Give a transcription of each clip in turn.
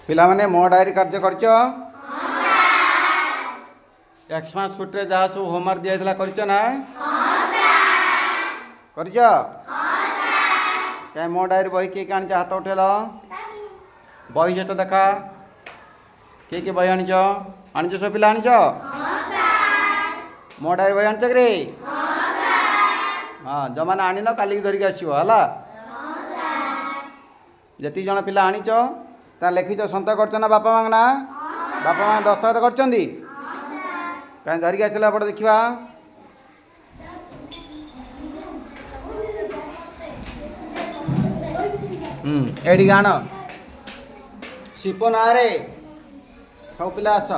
पिला माने मो डायरी कार्य करछ एक्समास छुट्टी जहाँ सब होमवर्क दिया करछ ना करछ क्या मो डायरी बही किए आनी हाथ उठेल बही से तो देखा किए बही आनीच आनीच सब पिला आनीच मो डायरी बही आनीच कि हाँ जो मैंने आनी न कालिक धरिक आसो है जी जन पिला आनीच ता लिखिच सत कर बापा माँ ना बापा माँ दस्तखत कर कहीं धरिक आसला पड़े देखा एडी गाण शिपो ना रे सब पिला आस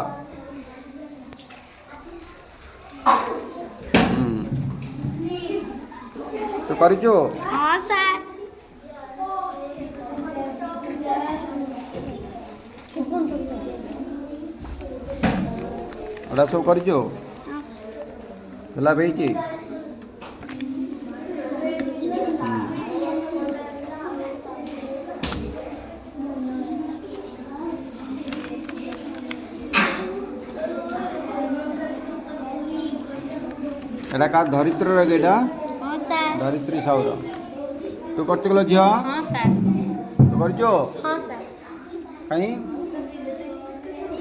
तो करिचु हाँ सर एटा सब करिचु हाँ सर पिला बेची एटा का धरित्र गेटा हाँ सर धरित्री साउर तू करते झील हाँ सर तू करचो हाँ सर कहीं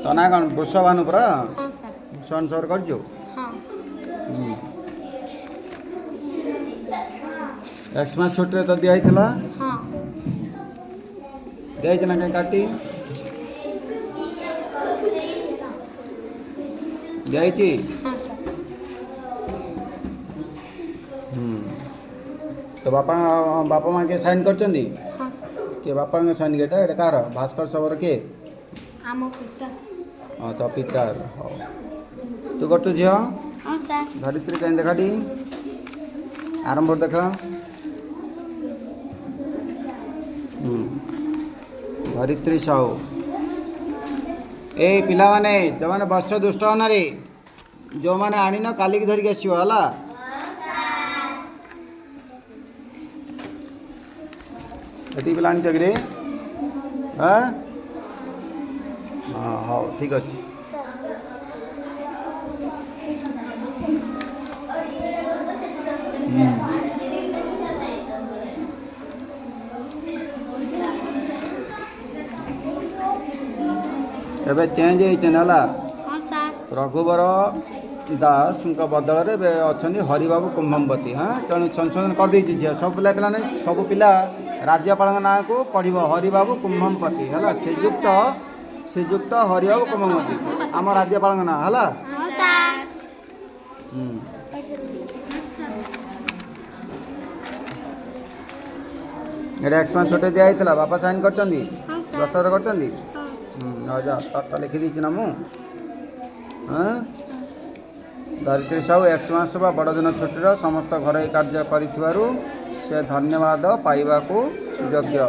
तो ना कौन बुष भानु पूरा हाँ सर भूषण सर करचो हाँ एक्समास छुट्टी तो दिया हाँ दिया ना कहीं काटी दिया हाँ सर तो बापा बापा माँ के साइन कर हाँ सर के बापा के साइन गेटा एटा कार भास्कर सबर के आम पिता सर हाँ तो पिता हाँ तू कर झील हाँ सर धरित्री कहीं देखा टी आरंभ देखा धरित्री साहू ए पिला माने जो मैंने बस दुष्ट होना रे जो मैंने आनी न कालिक धरिक आसो है ये पिला आनी चक्री हाँ हाँ हाँ ठीक अच्छे एबे चेंज होना हाँ सर रघुवर दास बदल अच्छा हरिबाबू कुंभमवती हाँ तेणु संशोधन कर दी झील सब पिला पिला नहीं सब पिला राज्यपाल ना को पढ़ हरिबाबू कुंभमवती है श्रीजुक्त हरिबाबू कुंभमवती आम राज्यपाल ना है हाँ सर ये एक्समास छुट्टी दिया बापा साइन कर हाँ सर दस्तखत कर हाँ जा तो लिखी दी ना मु हाँ धरित्री साहू एक्समास बा बड़दिन छुट्टीर समस्त घर कार्य कर से धन्यवाद पाइबा को योग्य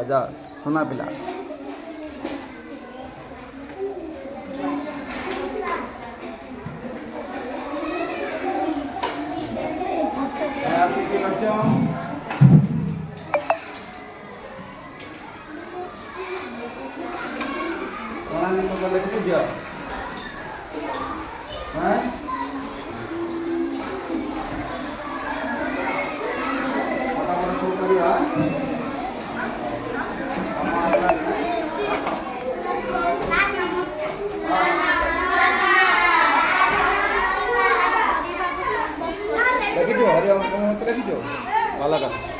जा सुना पिला लिखी हरिबाबू लिखी भल कर